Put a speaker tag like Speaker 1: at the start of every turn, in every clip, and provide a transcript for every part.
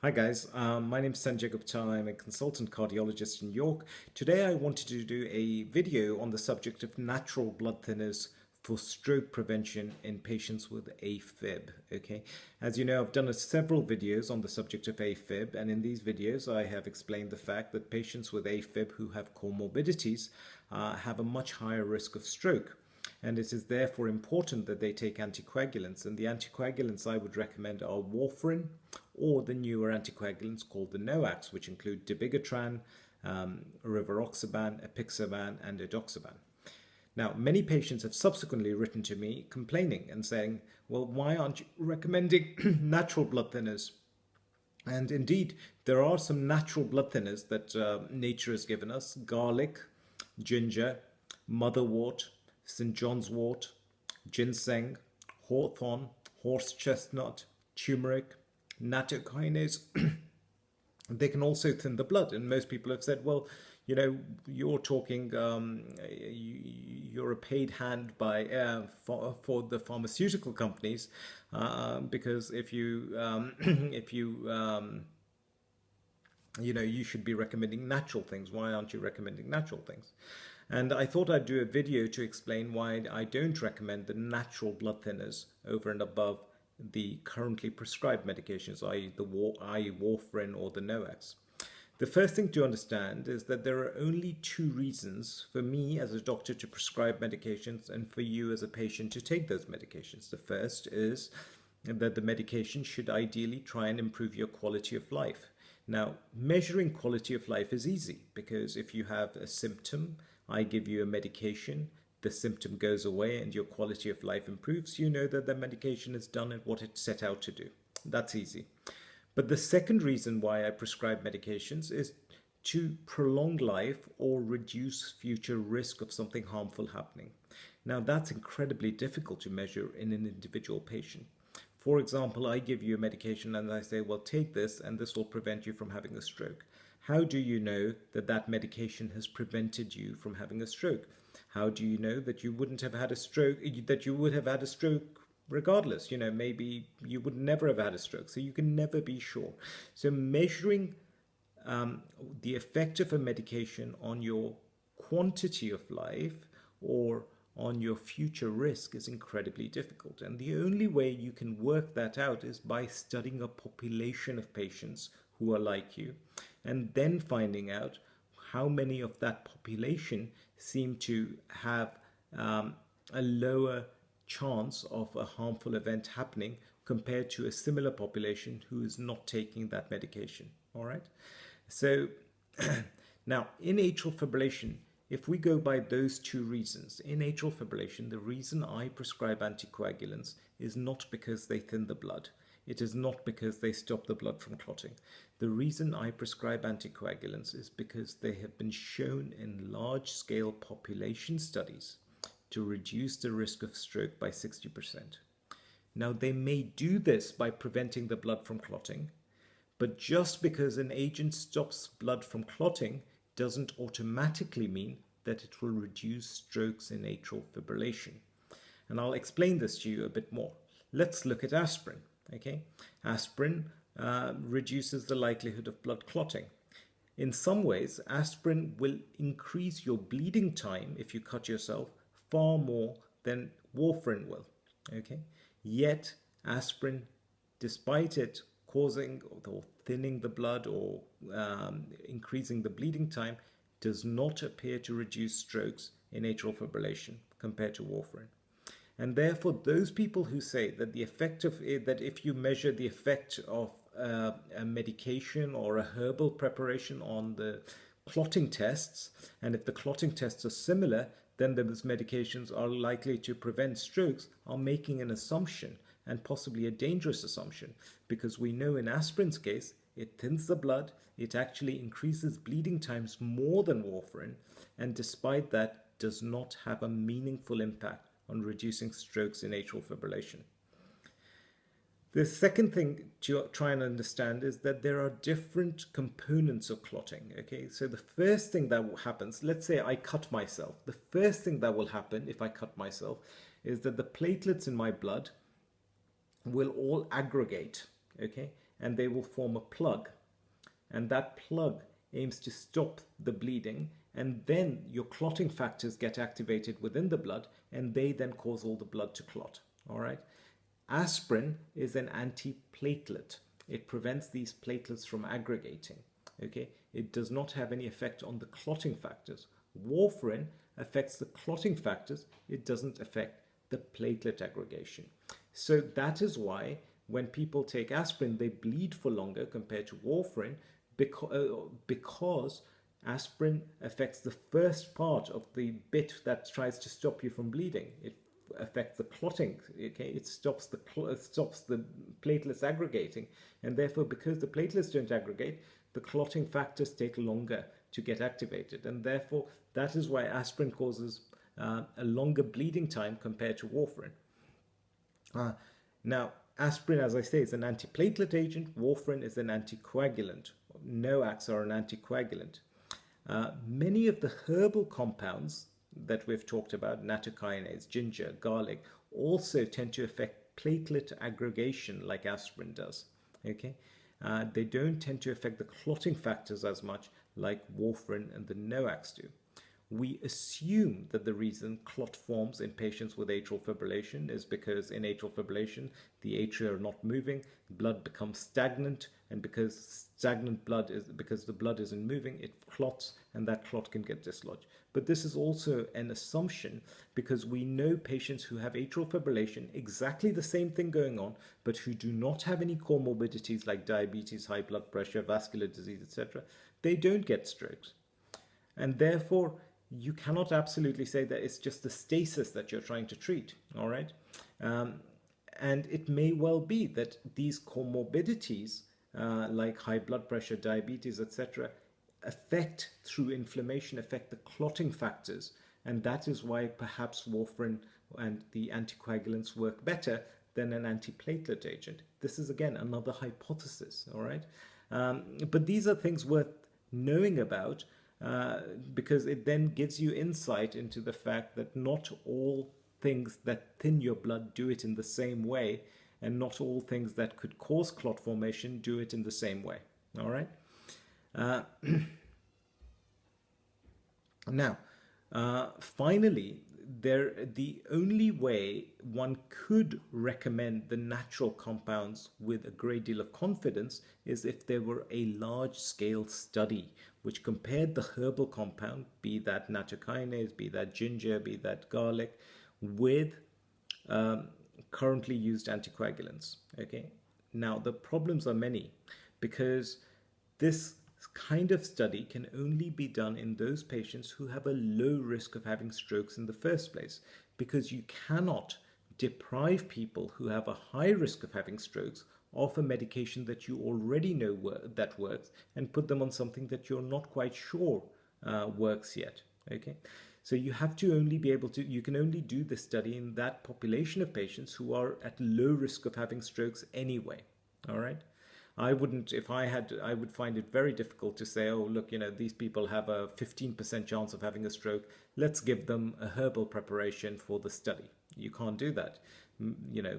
Speaker 1: Hi guys, my name is Sanjay Gupta. I'm a consultant cardiologist in York. Today I wanted to do a video on the subject of natural blood thinners for stroke prevention in patients with Afib. Okay, as you know, I've done several videos on the subject of Afib, and in these videos I have explained the fact that patients with Afib who have comorbidities have a much higher risk of stroke. And it is therefore important that they take anticoagulants. And the anticoagulants I would recommend are warfarin or the newer anticoagulants called the NOACs, which include dabigatran, rivaroxaban, apixaban, and edoxaban. Now, many patients have subsequently written to me complaining and saying, well, why aren't you recommending natural blood thinners? And indeed, there are some natural blood thinners that nature has given us: garlic, ginger, motherwort, St. John's wort, ginseng, hawthorn, horse chestnut, turmeric, nattokwinase. They can also thin the blood. And most people have said, well, you're talking, you're a paid hand by for the pharmaceutical companies, because if you if you you should be recommending natural things. Why aren't you recommending natural things? And I thought I'd do a video to explain why I don't recommend the natural blood thinners over and above the currently prescribed medications, i.e. warfarin or the NOACs. The first thing to understand is that there are only two reasons for me as a doctor to prescribe medications and for you as a patient to take those medications. The first is that the medication should ideally try and improve your quality of life. Now, measuring quality of life is easy because if you have a symptom, I give you a medication, the symptom goes away and your quality of life improves, you know that the medication has done what it set out to do. That's easy. But the second reason why I prescribe medications is to prolong life or reduce future risk of something harmful happening. Now, that's incredibly difficult to measure in an individual patient. For example, I give you a medication and I say, well, take this and this will prevent you from having a stroke. How do you know that that medication has prevented you from having a stroke? How do you know that you wouldn't have had a stroke, that you would have had a stroke regardless? Maybe you would never have had a stroke, so you can never be sure. So measuring the effect of a medication on your quantity of life or on your future risk is incredibly difficult. And the only way you can work that out is by studying a population of patients who are like you and then finding out how many of that population seem to have a lower chance of a harmful event happening compared to a similar population who is not taking that medication. All right. So now in atrial fibrillation, if we go by those two reasons, in atrial fibrillation, the reason I prescribe anticoagulants is not because they thin the blood. It is not because they stop the blood from clotting. The reason I prescribe anticoagulants is because they have been shown in large-scale population studies to reduce the risk of stroke by 60%. Now, they may do this by preventing the blood from clotting, but just because an agent stops blood from clotting doesn't automatically mean that it will reduce strokes in atrial fibrillation. And I'll explain this to you a bit more. Let's look at aspirin. Okay, aspirin reduces the likelihood of blood clotting. In some ways, aspirin will increase your bleeding time if you cut yourself far more than warfarin will. Okay, yet aspirin, despite it causing or thinning the blood or increasing the bleeding time, does not appear to reduce strokes in atrial fibrillation compared to warfarin. And therefore, those people who say that the effect of it, that if you measure the effect of a medication or a herbal preparation on the clotting tests, and if the clotting tests are similar, then those medications are likely to prevent strokes, are making an assumption, and possibly a dangerous assumption, because we know in aspirin's case, it thins the blood, it actually increases bleeding times more than warfarin, and despite that, does not have a meaningful impact on reducing strokes in atrial fibrillation. The second thing to try and understand is that there are different components of clotting. Okay, so the first thing that happens, let's say I cut myself. The first thing that will happen if I cut myself is that the platelets in my blood will all aggregate. Okay, and they will form a plug. And that plug aims to stop the bleeding, and then your clotting factors get activated within the blood, and they then cause all the blood to clot. All right. Aspirin is an antiplatelet. It prevents these platelets from aggregating. Okay. It does not have any effect on the clotting factors. Warfarin affects the clotting factors. It doesn't affect the platelet aggregation. So that is why when people take aspirin, they bleed for longer compared to warfarin, because aspirin affects the first part of the bit that tries to stop you from bleeding. It affects the clotting. Okay, it stops the platelets aggregating, and therefore, because the platelets don't aggregate, the clotting factors take longer to get activated, and therefore that is why aspirin causes a longer bleeding time compared to warfarin. Now, aspirin, as I say, is an antiplatelet agent. Warfarin is an anticoagulant. NOACs are an anticoagulant. Many of the herbal compounds that we've talked about, nattokwinase, ginger, garlic, also tend to affect platelet aggregation like aspirin does. Okay, they don't tend to affect the clotting factors as much like warfarin and the NOACs do. We assume that the reason clot forms in patients with atrial fibrillation is because in atrial fibrillation, the atria are not moving, blood becomes stagnant, and because the blood isn't moving, it clots, and that clot can get dislodged. But this is also an assumption, because we know patients who have atrial fibrillation, exactly the same thing going on, but who do not have any comorbidities like diabetes, high blood pressure, vascular disease, etc. They don't get strokes. And therefore, you cannot absolutely say that it's just the stasis that you're trying to treat, all right? And it may well be that these comorbidities, like high blood pressure, diabetes, etc., through inflammation, affect the clotting factors. And that is why perhaps warfarin and the anticoagulants work better than an antiplatelet agent. This is, again, another hypothesis, all right? But these are things worth knowing about, because it then gives you insight into the fact that not all things that thin your blood do it in the same way, and not all things that could cause clot formation do it in the same way. All right. Now, finally, the only way one could recommend the natural compounds with a great deal of confidence is if there were a large-scale study which compared the herbal compound, be that nattokwinase, be that ginger, be that garlic, with currently used anticoagulants. Okay. Now, the problems are many, because this kind of study can only be done in those patients who have a low risk of having strokes in the first place, because you cannot deprive people who have a high risk of having strokes of a medication that you already know that works, and put them on something that you're not quite sure works yet. Okay, so you have to only be able to, you can only do this study in that population of patients who are at low risk of having strokes anyway. All right. I wouldn't, if I had, I would find it very difficult to say, oh, look, these people have a 15% chance of having a stroke. Let's give them a herbal preparation for the study. You can't do that,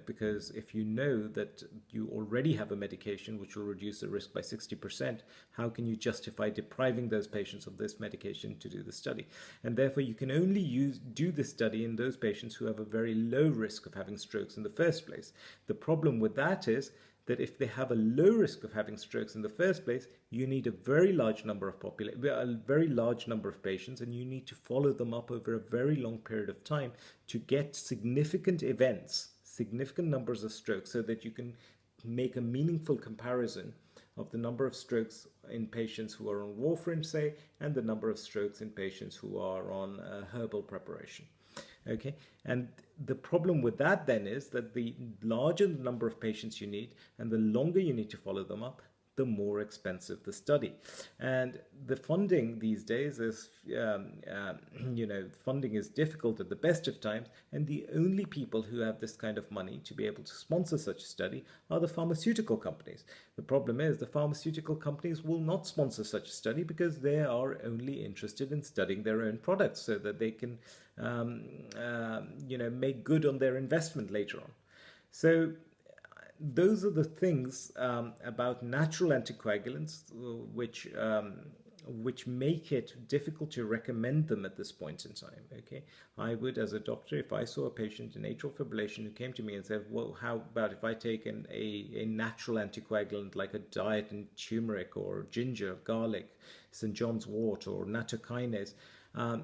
Speaker 1: because if you know that you already have a medication which will reduce the risk by 60%, how can you justify depriving those patients of this medication to do the study? And therefore, you can only do this study in those patients who have a very low risk of having strokes in the first place. The problem with that is that if they have a low risk of having strokes in the first place, you need a very large number of patients, and you need to follow them up over a very long period of time to get significant events, significant numbers of strokes, so that you can make a meaningful comparison of the number of strokes in patients who are on warfarin, say, and the number of strokes in patients who are on herbal preparation. Okay, and the problem with that then is that the larger the number of patients you need and the longer you need to follow them up, the more expensive the study. And the funding these days is, funding is difficult at the best of times, and the only people who have this kind of money to be able to sponsor such a study are the pharmaceutical companies. The problem is the pharmaceutical companies will not sponsor such a study because they are only interested in studying their own products so that they can, make good on their investment later on. So those are the things about natural anticoagulants which make it difficult to recommend them at this point in time. Okay, I would, as a doctor, if I saw a patient in atrial fibrillation who came to me and said, well, how about if I take a natural anticoagulant like a diet in turmeric or ginger, garlic, St. John's wort or nattokwinase,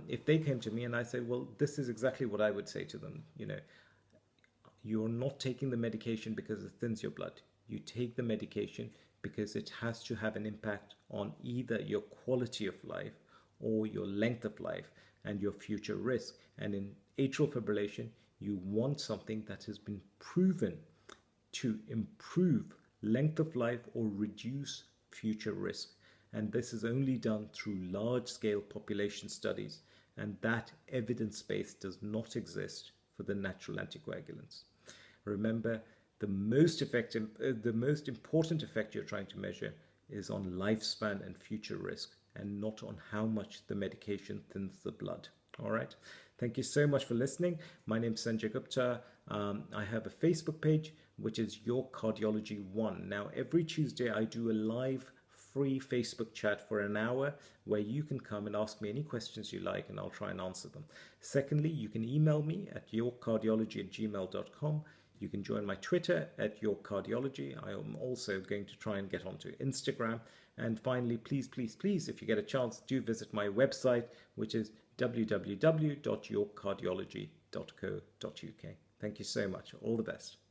Speaker 1: if they came to me and I say, well, this is exactly what I would say to them. You're not taking the medication because it thins your blood. You take the medication because it has to have an impact on either your quality of life or your length of life and your future risk. And in atrial fibrillation, you want something that has been proven to improve length of life or reduce future risk. And this is only done through large-scale population studies, and that evidence base does not exist for the natural anticoagulants. Remember, the most important effect you're trying to measure is on lifespan and future risk, and not on how much the medication thins the blood. All right. Thank you so much for listening. My name is Sanjay Gupta. I have a Facebook page, which is Your Cardiology 1. Now, every Tuesday, I do a live free Facebook chat for an hour where you can come and ask me any questions you like, and I'll try and answer them. Secondly, you can email me at yourcardiology@gmail.com. You can join my Twitter at yourcardiology. I am also going to try and get onto Instagram. And finally, please, please, please, if you get a chance, do visit my website, which is www.yourcardiology.co.uk. Thank you so much. All the best.